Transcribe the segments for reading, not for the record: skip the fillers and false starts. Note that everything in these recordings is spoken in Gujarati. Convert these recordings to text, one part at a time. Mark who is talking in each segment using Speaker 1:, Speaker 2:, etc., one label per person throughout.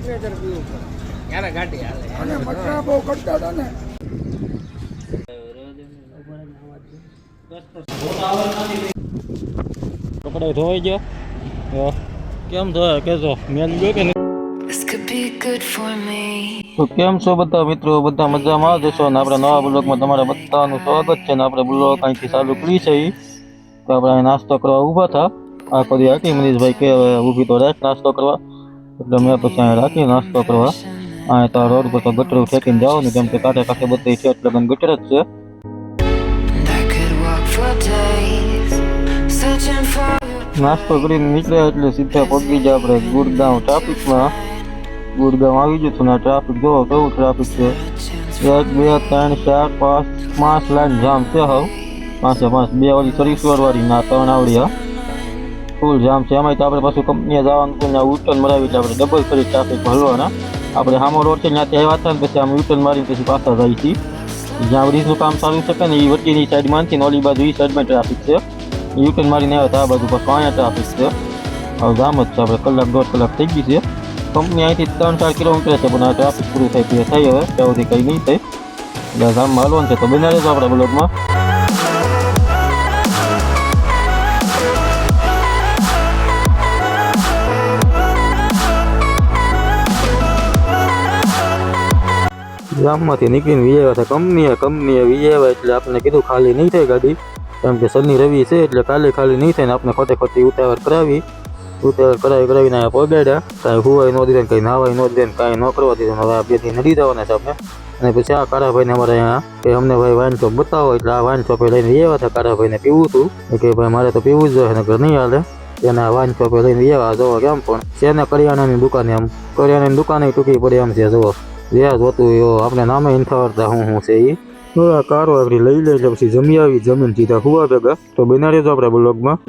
Speaker 1: સિગ્નેચર પીવું પડે ત્યારે ગાડી હાલે
Speaker 2: અને મટરા બહુ કરતા હતા ને
Speaker 3: કપડા ધોવાઈ ગયો કેમ ધોયા કેજો મેલ ગયો કે નહીં તો કેમ છો બધા મિત્રો બધા મજામાં જશો ને આપણે નવા બ્લોગમાં તમારા બધાનું સ્વાગત છે ને આપણે બ્લોગ અહીંથી ચાલુ કરી છે તો આપણે અહીં નાસ્તો કરવા ઊભા હતા આ કરી હાકી મનીષભાઈ કે ઊભી તો રાખ નાસ્તો કરવા એટલે મેં પછી અહીં રાખી નાસ્તો કરવા અહીં તો રોડ પર તો ગટરું ફેંકીને જાઓ ને કેમ કે કાંઠે કાંઠે બધી છે એટલે ગટર જ છે નાસ્તો કરીને નીકળ્યા એટલે સીધા પગી જાય આપણે ગુડગાંવ ટ્રાફિકમાં ગુડગાંવ આવી ગયું હતું ને ટ્રાફિક જોવો કેવું ટ્રાફિક છે 1 2 3 4 5 લાઈન જામ છે હવે 5 બે વાળી સરીશ્વર વાળી ના 3 આવડી ફૂલ જામ છે એમાં તો આપણે પાછું કંપનીએ જવાનું હતું ત્યાં યુટર્ન મરાવી એટલે આપણે ડબલ કરી ટ્રાફિક હલવાના આપણે સામો રોડ છે ત્યાંથી આવ્યા હતા ને પછી આમ યુટર્ન મારીને પછી પાછા જાય છીએ જ્યાં બ્રિજનું કામ ચાલુ છે ને એ વચ્ચેની સાઈડમાંથી ને ઓલી બાજુ એ સાઈડમાં ટ્રાફિક છે યુટર્ન મારીને આવ્યા હતા આ બાજુ પાછું અહીંયા ટ્રાફિક છે હવે જામ જ છે આપણે કલાક 1.5 કલાક થઈ ગઈ છે કંપની અહીંથી 3-4 કિલોમીટર છે પણ આ ટ્રાફિક પૂરું થાય તે થઈ હવે ત્યાં સુધી કંઈ નહીં થાય એટલે જામમાં હાલવાનું છે તો બના રહેજો આપણા બ્લોગમાં ગામમાંથી નીકળીને વીઆવ્યા હતા કંપનીએ વીઆવ્યા એટલે આપણે કીધું ખાલી નહીં થાય ગાડી કેમ કે શનિ રવિ છે એટલે ખાલી નહીં થાય ને આપણે ખોટી ઉતાવળ કરાવીને અહીંયા પગાડ્યા કાંઈ હુવાય ન દીધા કંઈ નાવાય ન દે કાંઈ ન કરવા દીધું હવે આ 2 દી નડી જવાના છે આપણે અને પછી આ કાળાભાઈને અમારે અહીંયા કે અમને ભાઈ વાઇન શોપ બતાવો એટલે આ વાઇન શોપે લઈને આવ્યા હતા કાળાભાઈને પીવું હતું કે ભાઈ મારે તો પીવું જ જોઈએ નગર નહીં હાલે એને વાઇન શોપે લઈને આવ્યા જોવો કેમ પણ છે ને કરિયાણાની દુકાને આમ કરિયાણાની દુકાને ટૂંકી પડી એમ છે જોવો વ્યાજ હોતું આપણે નામે ઇન્ફાવરતા હું છે એ થોડા કારો આગળ લઈ લે એટલે પછી જમી આવી જમીન સીધા હુવા ભેગા તો બના રહેજો આપણે બ્લોગમાં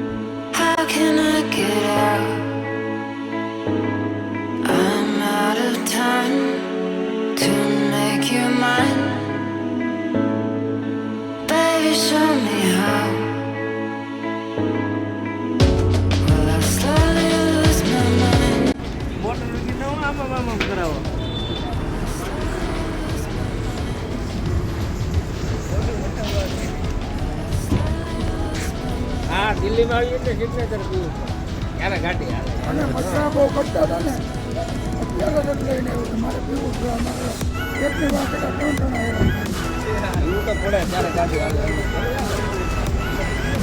Speaker 1: મોટર લગી ન આમ કરાવો હા દિલ્હીમાં આવી એટલે સિગ્નેચર પીવું પડે ત્યારે ગાડી હાલે
Speaker 2: અને મટરા બહુ કરતા હતા ને અત્યારે જ લઈને આવ્યું મારે પીવું છે અમારે એટલી વાર કરતા 3
Speaker 1: એવું તો પડે ત્યારે ગાડી હાલે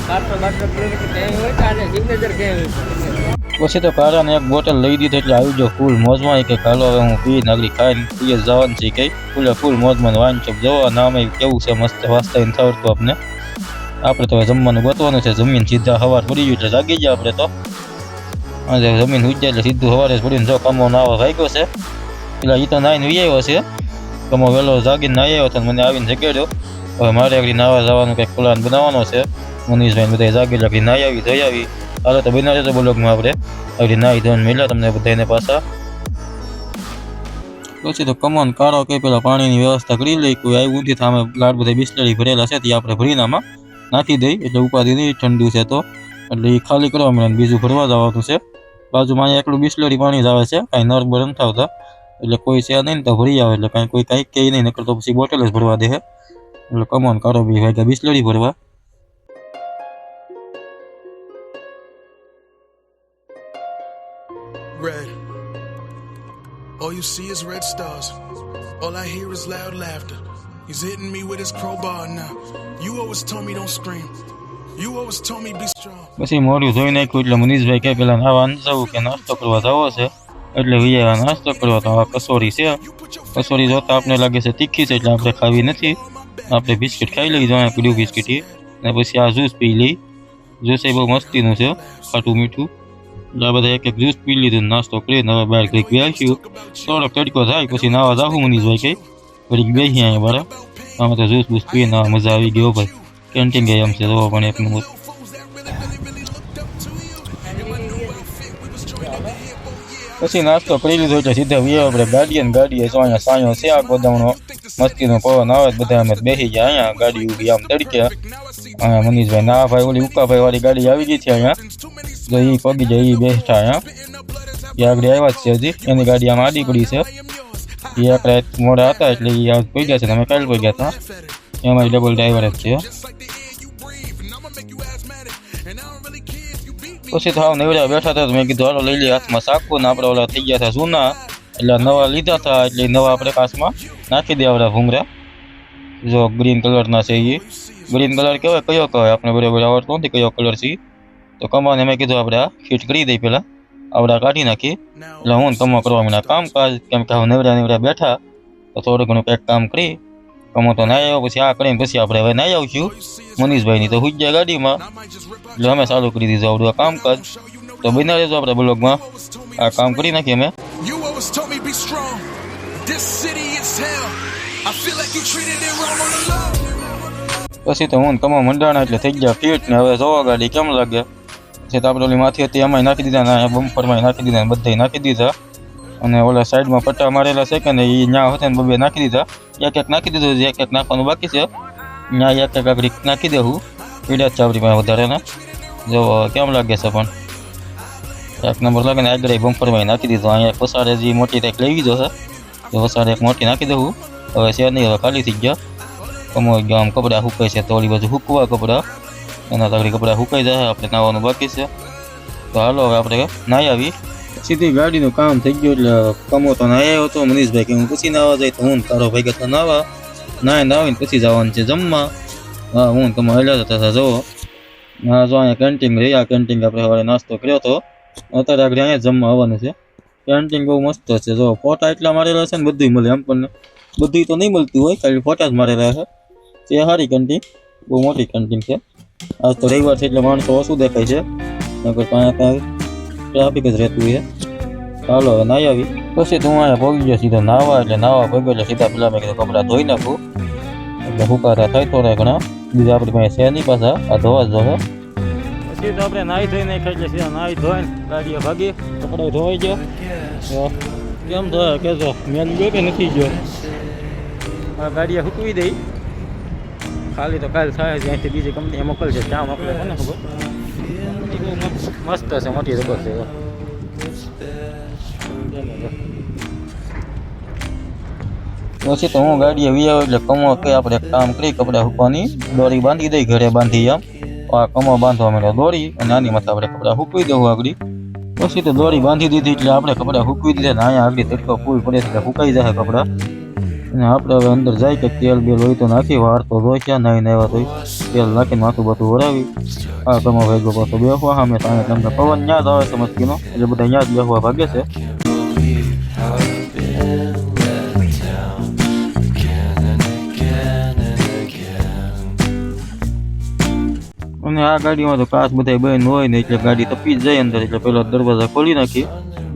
Speaker 1: બાટલો પીને કે ક્યાંય હોય તો આજે સિગ્નેચર ક્યાંય હોય
Speaker 3: પછી તો કારાને એક બોટલ લઈ દીધી એટલે આવી ગયો ફૂલ મોજમાં કે હાલો હવે હું પી નાગરી ખાઈને પીએ જવાનું છે કે ફૂલ મોજમાં વાઇન શોપ જોવા નામ કેવું છે મસ્ત વાસ્તા થવડતું આપણે તો જમવાનું ગોતવાનું છે જમીન સીધા સવાર પડી ગયું એટલે જાગી જાય આપણે તો અને જમીન ઉઈ જાય એટલે સીધું સવારે જ પડીને જો કમો નાવા ભાગ્યો છે એટલે એ તો નાઈને વી આવ્યો છે કમો વહેલો જાગીને નાહી આવ્યો હતો મને આવીને જગાડ્યો હવે મારે આગળ નાવા જવાનું કંઈક પ્લાન બનાવવાનો છે મનીષભાઈ બધા જાગેલા આગળ નાહી આવી જઈ આવી હાલો તો બના રહેજો બ્લોગમાં આપણે આગળ નાહી ધોઈને મળ્યા તમને બધાને પાછા પછી તો કમોન કારો કે પેલા પાણીની વ્યવસ્થા કરી લઈ કોઈ આવ્યું નથી સામે લાડ બધા બિસ્લરી ભરેલા છે તે આપણે ભરીનામાં નાખી દઈ એટલે ઉપાધિ નહીં ઠંડુ છે તો એટલે એ ખાલી કરવા મળે બીજું ભરવા જવાનું છે બાજુમાં અહીંયા એકલું બિસ્લરી પાણી જ આવે છે કાંઈ નર્મ નથી આવતા એટલે કોઈ છે નહીં ને તો ભરી આવે એટલે કાંઈ કહે નહીં નકર તો પછી બોટલ જ ભરવા દે એટલે કમોન કારો બી ભાઈ બિસ્લરી ભરવા
Speaker 4: Red. All you see is red stars. All I hear is loud laughter. He's hitting me with his crowbar now. You always told me don't scream. You always told me be strong.
Speaker 3: પછી મોડું જોઈ નાખ્યું એટલે મનીષભાઈ કે પેલા નાવા જવું કે નાસ્તો કરવા જવો છે એટલે વિયા નાસ્તો કરવા તો આ કસોરી છે કસોરી જોતા આપણે લાગે છે તીખી છે એટલે આપણે ખાવી નથી આપણે બિસ્કિટ ખાઈ લઈ જોઈએ પીડ્યું બિસ્કિટ અને પછી આ જ્યુસ પી લઈ જ્યુસ એ બહુ મસ્તીનું છે ખાટું મીઠું એટલે આ બધા એક જ્યુસ પી લીધું નાસ્તો કરીને હવે બહાર કંઈક બેસ્યું થોડોક તડકો થાય પછી નાવા જાવું મનીષભાઈ કંઈ ઘડીક બેસી અહીંયા બરાબર આમાં તો જ્યુસ બૂસ પીને મજા આવી ગયો ભાઈ કેન્ટીન ગઈ એમ છે તો પણ એક નંબર પછી નાસ્તો કરી લીધો એટલે સીધા વીએ આપણે ગાડીએ જો અહીંયા સાયો છે આ ગોદામનો મસ્તીનો પવન આવે બધા અમે બેસી ગયા અહીંયા ગાડી ઊભી આમ તડક્યા અહીંયા મનીષભાઈ ના ભાઈ ઓલી ઉકાભાઈ વાળી ગાડી આવી ગઈ છે અહીંયા જો એ પગી જાય એ બેઠા અહીંયા એ આગળ આવ્યા જ છે હજી, એની ગાડી આમ આડી પડી છે. એ આકડા મોડા હતા એટલે એ આજ પડી ગયા છે, અમે કાલ પડી ગયા હતા. એમાં ડબલ ડ્રાઈવર જ છે. પછી તો હાવ નવરા બેઠા હતા, મેં કીધું હાલો લઈ લઈએ હાથમાં સાકુ ને આપણે ઓલા થઈ ગયા હતા જૂના, એટલે નવા લીધા હતા એટલે નવા આપણે કાચમાં નાખી દે આવડા ભૂંગરા. જો ગ્રીન કલરના છે, એ ગ્રીન કલર કહેવાય, કયો કહેવાય આપણે બરાબર આવડતો નથી કયો કલર છે. તો કમાને મેં કીધું આપણે આ ફિટ કરી દઈ પહેલાં, આવડા કાઢી નાખી. એટલે હું કમા કરવા માંડ્યા કામકાજ, કેમ કે નવરા બેઠા તો થોડું ઘણું કંઈક કામ કરી. કમો તો નાઈ આવ્યો, પછી આ કરીને પછી આપણે હવે નાઈ આવશું મનીષભાઈની તો હુઈ જાય ગાડીમાં. એટલે અમે ચાલુ કરી દીધું આવડું કામકાજ. તો બના રહેજો આપણે બ્લોગમાં, આ કામ કરી નાખીએ અમે.
Speaker 4: You always told me be strong. This city is hell. I feel like you treated it wrong on the low.
Speaker 3: પછી તો હું કમા મંડાણા એટલે થઈ ગયા ફિટ ને હવે જોવા ગાડી કેમ લાગે. પછી તો આપણે ઓલી માથી હતી એમાંય નાખી દીધા ને બમ્પરમાં નાખી દીધા ને બધાય નાખી દીધા. અને ઓલા સાઈડમાં પટ્ટા મારેલા છે કે ને એ ન્યા હતા ને બબે નાખી દીધા. એક નાખી દીધું, એક નાખવાનું બાકી છે. ન્યા એક આગળ નાખી દેવું પીડા ચાવડીમાં વધારે ને. જો કેમ લાગે છે પણ એક નંબર લાગે ને. આગળ બમ્પરમાં નાખી દીધું. અહીંયા પસારે જે મોટી કંઈક લઈ ગયો છે તો પસારે એક મોટી નાખી દેવું. હવે છે નહીં, હવે ખાલી થઈ ગયા. કમોઈ ગયા આમ કપડાં સુકાય છે તો ઓલી બાજુ સૂકવા કપડાં, એના તગડી કપડાં સુકાઈ જાય. આપણે નાવાનું બાકી છે તો હાલો હવે આપણે નાહી આવી. સીધી ગાડીનું કામ થઈ ગયું એટલે કમો તો નાહી આવ્યો હતો. મનીષભાઈ કે હું પછી નાવા જાય તો હું તારો ભાઈ તો નાવા નાહીને પછી જવાનું છે જમવા. હા હું તમે હલ્યા હતા જોવો. હા જો અહીંયા કેન્ટીન રહી, આ કેન્ટીન આપણે સવારે નાસ્તો કર્યો હતો. અત્યારે આગળ અહીંયા જમવા આવવાનું છે. કેન્ટીન બહુ મસ્ત છે. જો ફોટા એટલા મારેલા છે ને બધું મળે એમ, પણ બધું તો નહીં મળતું હોય, ખાલી ફોટા જ મારેલા છે. તે સારી કેન્ટીન, બહુ મોટી કેન્ટીન છે. આજ તો રવિવાર છે એટલે માણસો ઓછું દેખાય છે, નકર તો અહીંયા કાંઈ ટ્રાફિક જ રહેતું હોય. ચાલો હવે નાહી આવી. પછી તો હું અહીંયા પગી ગયો સીધો નાહવા. એટલે નાહવા પગ્યો એટલે સીધા પેલા મેં કીધું કપડાં ધોઈ નાખું એટલે હુકારા થાય થોડા ઘણા. બીજા આપણી પાસે છે નહીં પાછા, આ ધોવા જ ધોવે. પછી તો આપણે નાહી ધોઈ નાખી એટલે સીધા નાહી ધોઈને ગાડીએ ભાગી. કપડા ધોવાઈ ગયો. કેમ ધોયા કહેજો, મેલ ગયો કે નથી ગયો? આ ગાડીએ હૂકવી દઈ ખાલી તો કાલ થાય છે. અહીંથી બીજી કંપનીએ મોકલશે, ક્યાં મોકલે કોને ખબર. મસ્ત છે, મોટી રબર છે. પછી તો હું ગાડીએ વી આવ્યો એટલે કમો કે આપણે કામ કરી કપડાં સૂકવાની દોરી બાંધી દઈ ઘરે બાંધી એમ. આ કમો બાંધવા માંડ્યો દોરી અને આની માથે આપણે કપડાં સૂકવી દેવું આગળ. પછી તો દોરી બાંધી દીધી એટલે આપણે કપડાં સૂકવી દીધા ને અહીંયા આગળ તડકો ફૂલ પડે એટલે સુકાઈ જાય કપડાં. અને આપણે હવે અંદર જાય કે તેલ બેલ હોય તો નાખી, વાર તો જોઈ ક્યાં નાહીને આવ્યા તો તેલ નાખીને માથું બધું વરાવી. આ કમો ભેગો પાછો બેસવા સામે સામે તમને પવન ન્યા જ આવે છે મસ્તીનો એટલે બધા ન્યા જ બેસવા ભાગે છે. અને આ ગાડીમાં તો કાચ બધા બંધ હોય ને એટલે ગાડી તપી જ જાય અંદર. એટલે પેલા દરવાજા ખોલી નાખી,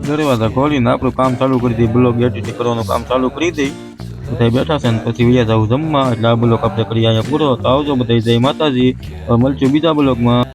Speaker 3: દરવાજા ખોલીને આપણું કામ ચાલુ કરી દઈએ, બ્લોગ એડિટ કરવાનું કામ ચાલુ કરી દઈ. બધા બેઠા છે ને પછી વૈયા જવું જમવા. એટલે આ બ્લોગ આપણે કરી અહીંયા પૂરો. તો આવજો બધા, જય માતાજી. મળશું બીજા બ્લોગમાં.